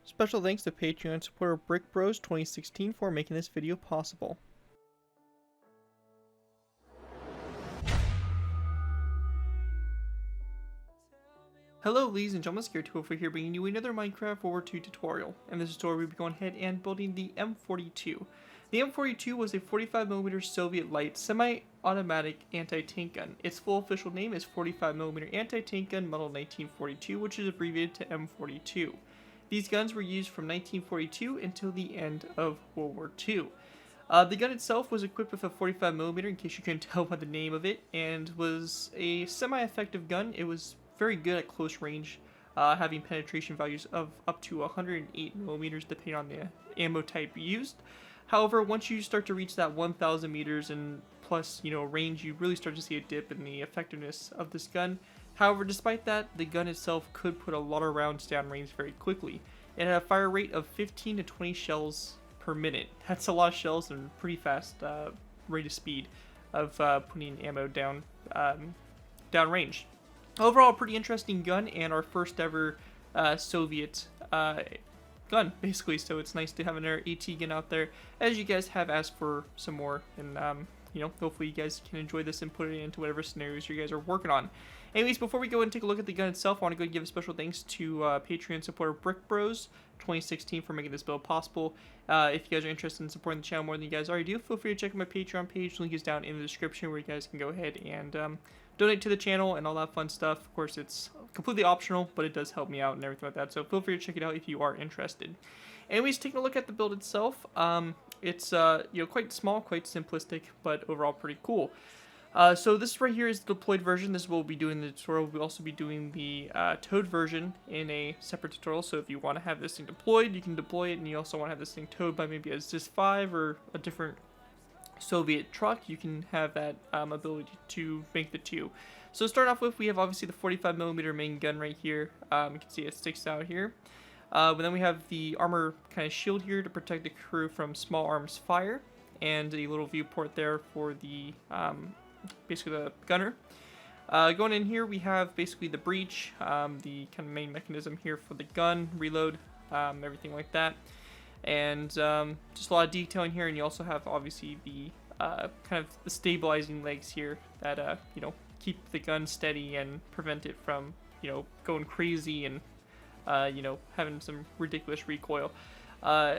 Special thanks to Patreon supporter Brick Bros 2016 for making this video possible. Hello ladies and gentlemen, Scared204 here bringing you another Minecraft World War II tutorial. In this tutorial we'll be going ahead and building the M-42. The M-42 was a 45mm Soviet light semi-automatic anti-tank gun. Its full official name is 45mm Anti-Tank Gun Model 1942, which is abbreviated to M-42. These guns were used from 1942 until the end of World War II. The gun itself was equipped with a 45mm, in case you couldn't tell by the name of it, and was a semi-effective gun. It was very good at close range, having penetration values of up to 108mm depending on the ammo type used. However, once you start to reach that 1,000 meters and plus, range, you really start to see a dip in the effectiveness of this gun. However, despite that, the gun itself could put a lot of rounds downrange very quickly. It had a fire rate of 15 to 20 shells per minute. That's a lot of shells and pretty fast rate of speed of putting ammo down downrange. Overall, pretty interesting gun and our first ever Soviet gun, basically. So it's nice to have another AT gun out there, as you guys have asked for some more, and hopefully you guys can enjoy this and put it into whatever scenarios you guys are working on. Anyways, before we go and take a look at the gun itself, I want to go and give a special thanks to Patreon supporter Brick Bros 2016 for making this build possible. If you guys are interested in supporting the channel more than you guys already do, feel free to check out my Patreon page. The link is down in the description where you guys can go ahead and donate to the channel and all that fun stuff. Of course, it's completely optional, but it does help me out and everything like that, so feel free to check it out if you are interested. Anyways, taking a look at the build itself, it's quite small, quite simplistic, but overall pretty cool. So this right here is the deployed version. This is what we'll be doing in the tutorial. We'll also be doing the towed version in a separate tutorial. So if you want to have this thing deployed, you can deploy it, and you also want to have this thing towed by maybe a ZIS-5 or a different Soviet truck, you can have that ability to make the two. So starting off with, we have obviously the 45mm main gun right here. You can see it sticks out here. But then we have the armor kind of shield here to protect the crew from small arms fire, and a little viewport there for the basically the gunner. Going in here, we have basically the breech, the kind of main mechanism here for the gun, reload, everything like that. And just a lot of detailing here, and you also have obviously the kind of the stabilizing legs here that keep the gun steady and prevent it from going crazy and having some ridiculous recoil.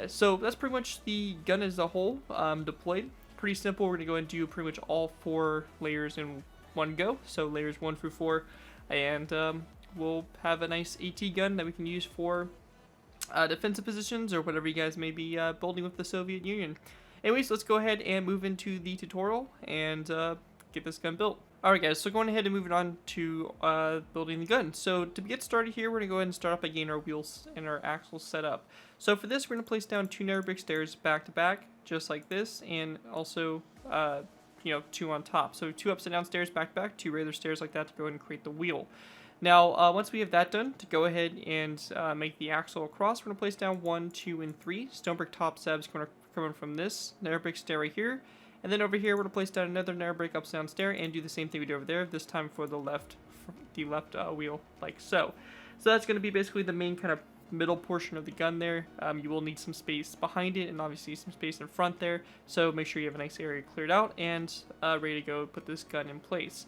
So that's pretty much the gun as a whole deployed. Pretty simple. We're gonna go and do pretty much all 4 layers in one go, so layers 1 through 4, and we'll have a nice AT gun that we can use for defensive positions or whatever you guys may be building with the Soviet Union. Anyways, let's go ahead and move into the tutorial and get this gun built. Alright guys, so going ahead and moving on to building the gun. So to get started here, we're going to go ahead and start up by getting our wheels and our axles set up. So for this, we're going to place down 2 nether brick stairs back to back, just like this, and also 2 on top. So 2 upside down stairs back to back, 2 regular stairs like that to go ahead and create the wheel. Now, once we have that done, to go ahead and make the axle across, we're going to place down 1, 2, and 3 stone brick top slabs coming from this nether brick stair right here. And then over here, we're going to place down another nether brick upside down stair and do the same thing we did over there, this time for the left wheel, like so. So that's going to be basically the main kind of middle portion of the gun there. You will need some space behind it and obviously some space in front there. So make sure you have a nice area cleared out and ready to go put this gun in place.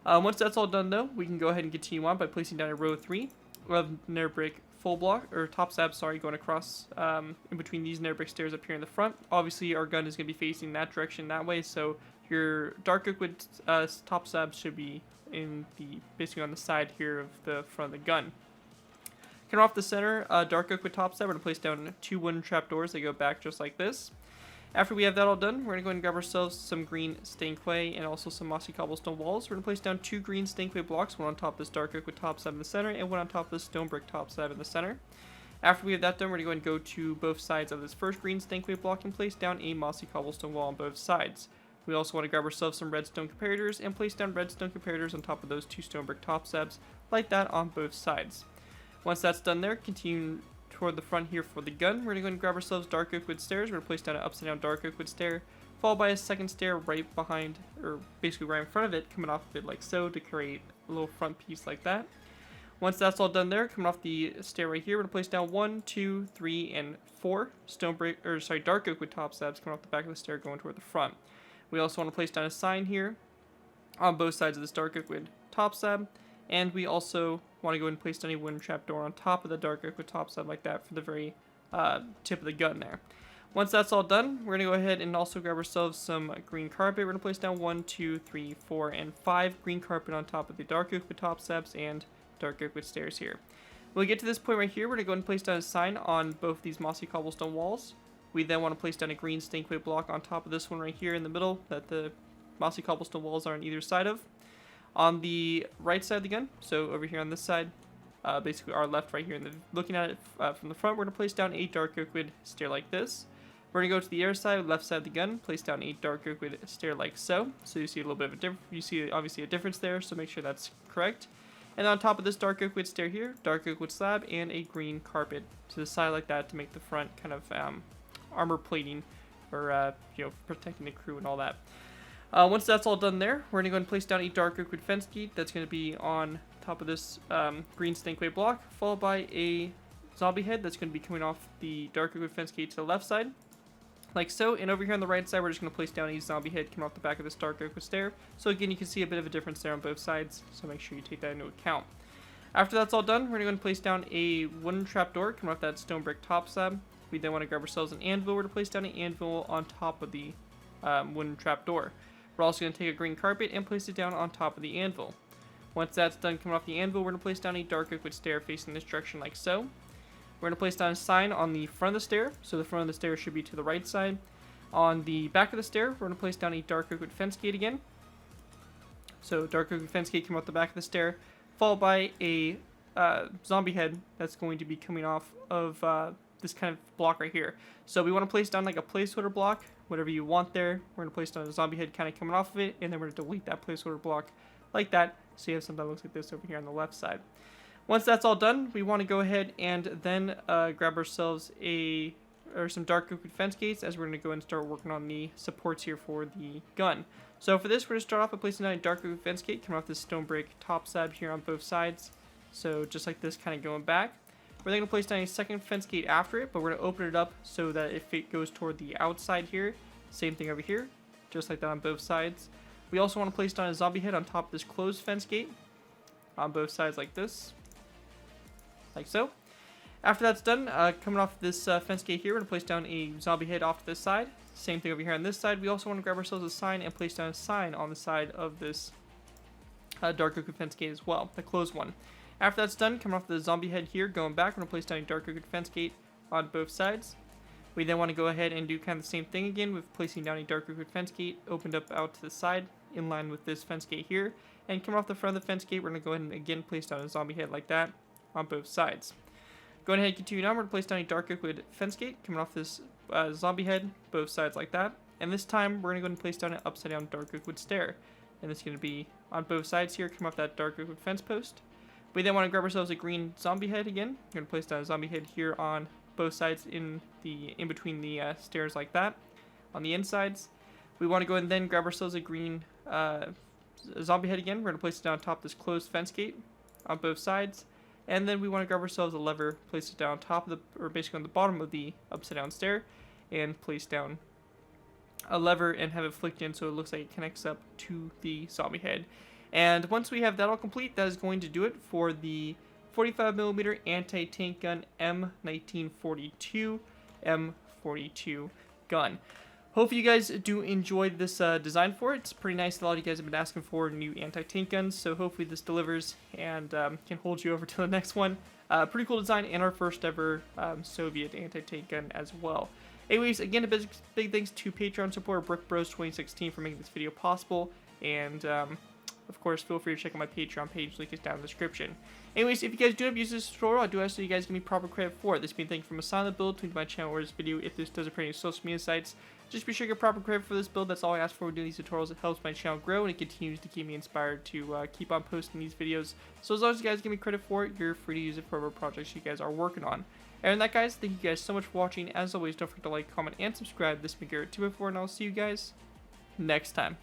Once that's all done though, we can go ahead and continue on by placing down a row 3 of nether brick full block, or top slabs, sorry, going across in between these nether brick stairs up here in the front. Obviously our gun is going to be facing that direction that way, so your dark oak wood top slabs should be in basically on the side here of the front of the gun. Coming off the center dark oak wood top slab, we're going to place down 2 wooden trapdoors that go back just like this. After we have that all done, we're going to go ahead and grab ourselves some green stained clay and also some mossy cobblestone walls. We're going to place down 2 green stained clay blocks, one on top of this dark oak wood top slab in the center, and one on top of this stone brick top slab in the center. After we have that done, we're going to go and go to both sides of this first green stained clay block and place down a mossy cobblestone wall on both sides. We also want to grab ourselves some redstone comparators and place down redstone comparators on top of those 2 stone brick top slabs, like that on both sides. Once that's done there, continue toward the front here for the gun. We're going to go and grab ourselves dark oak wood stairs. We're going to place down an upside down dark oak wood stair, followed by a second stair right behind, or basically right in front of it, coming off of it like so to create a little front piece like that. Once that's all done there, coming off the stair right here, we're going to place down 1, 2, 3, and 4 dark oak with top slabs coming off the back of the stair going toward the front. We also want to place down a sign here on both sides of this dark oak with top slab, and we also want to go ahead and place down a wooden trapdoor on top of the dark oak with top slab like that for the very tip of the gun there. Once that's all done, we're going to go ahead and also grab ourselves some green carpet. We're going to place down 1, 2, 3, 4, and 5 green carpet on top of the dark oak with top slabs and dark oak with stairs here. When we get to this point right here, we're going to go ahead and place down a sign on both these mossy cobblestone walls. We then want to place down a green stained clay block on top of this one right here in the middle that the mossy cobblestone walls are on either side of. On the right side of the gun, so over here on this side, basically our left right here, looking at it from the front, we're going to place down a dark oak wood stair like this. We're going to go to the air side, left side of the gun, place down a dark oak wood stair like so. So you see a little bit of a difference. You see obviously a difference there, so make sure that's correct. And on top of this dark oak wood stair here, dark oak wood slab and a green carpet to the side like that to make the front kind of armor plating or protecting the crew and all that. Once that's all done there, we're going to go and place down a dark oak wood fence gate that's going to be on top of this green stained clay block, followed by a zombie head that's going to be coming off the dark oak wood fence gate to the left side, like so. And over here on the right side, we're just going to place down a zombie head coming off the back of this dark oak wood stair. So again, you can see a bit of a difference there on both sides, so make sure you take that into account. After that's all done, we're going to go and place down a wooden trapdoor coming off that stone brick top slab. We then want to grab ourselves an anvil. We're going to place down an anvil on top of the wooden trapdoor. We're also going to take a green carpet and place it down on top of the anvil. Once that's done coming off the anvil, we're going to place down a dark oak wood stair facing this direction like so. We're going to place down a sign on the front of the stair, so the front of the stair should be to the right side. On the back of the stair, we're going to place down a dark oak wood fence gate again. So dark oak wood fence gate coming off the back of the stair, followed by a zombie head that's going to be coming off of this kind of block right here. So we want to place down like a placeholder block, whatever you want there. We're going to place down a zombie head kind of coming off of it, and then we're going to delete that placeholder block like that, so you have something that looks like this over here on the left side. Once that's all done, we want to go ahead and then grab ourselves some dark oak wood fence gates, as we're going to go and start working on the supports here for the gun. So for this, we're going to start off by placing down a dark oak wood fence gate coming off this stone brick top slab here on both sides. So just like this, kind of going back. We're then going to place down a second fence gate after it, but we're going to open it up so that if it goes toward the outside here, same thing over here, just like that on both sides. We also want to place down a zombie head on top of this closed fence gate on both sides like this, like so. After that's done, coming off this fence gate here, we're going to place down a zombie head off to this side. Same thing over here on this side. We also want to grab ourselves a sign and place down a sign on the side of this dark oak fence gate as well, the closed one. After that's done, coming off the zombie head here, going back, we're going to place down a dark oak fence gate on both sides. We then want to go ahead and do kind of the same thing again with placing down a dark oak fence gate opened up out to the side in line with this fence gate here. And coming off the front of the fence gate, we're going to go ahead and again place down a zombie head like that on both sides. Going ahead and continue now, we're going to place down a dark oak fence gate coming off this zombie head, both sides like that. And this time, we're going to go ahead and place down an upside down dark oak stair. And it's going to be on both sides here, come off that dark oak fence post. We then want to grab ourselves a green zombie head again. We're going to place down a zombie head here on both sides in between the stairs like that. On the insides, we want to go ahead and then grab ourselves a green zombie head again. We're going to place it down on top of this closed fence gate on both sides. And then we want to grab ourselves a lever, place it down on top of or basically on the bottom of the upside down stair, and place down a lever and have it flicked in so it looks like it connects up to the zombie head. And once we have that all complete, that is going to do it for the 45mm anti-tank gun M1942 M42 gun. Hopefully you guys do enjoy this design for it. It's pretty nice. A lot of you guys have been asking for new anti-tank guns, so hopefully this delivers and can hold you over to the next one. Pretty cool design, and our first ever Soviet anti-tank gun as well. Anyways, again, a big thanks to Patreon supporter BrickBros2016 for making this video possible, and of course, feel free to check out my Patreon page. Link is down in the description. Anyways, if you guys do have used this tutorial, I do ask that you guys give me proper credit for it. This being thank you from a silent build to my channel or this video. If this does appear in social media sites, just be sure to get proper credit for this build. That's all I ask for when doing these tutorials. It helps my channel grow, and it continues to keep me inspired to keep on posting these videos. So as long as you guys give me credit for it, you're free to use it for whatever projects you guys are working on. And that, guys, thank you guys so much for watching. As always, don't forget to like, comment, and subscribe. This has been Garrett2before, and I'll see you guys next time.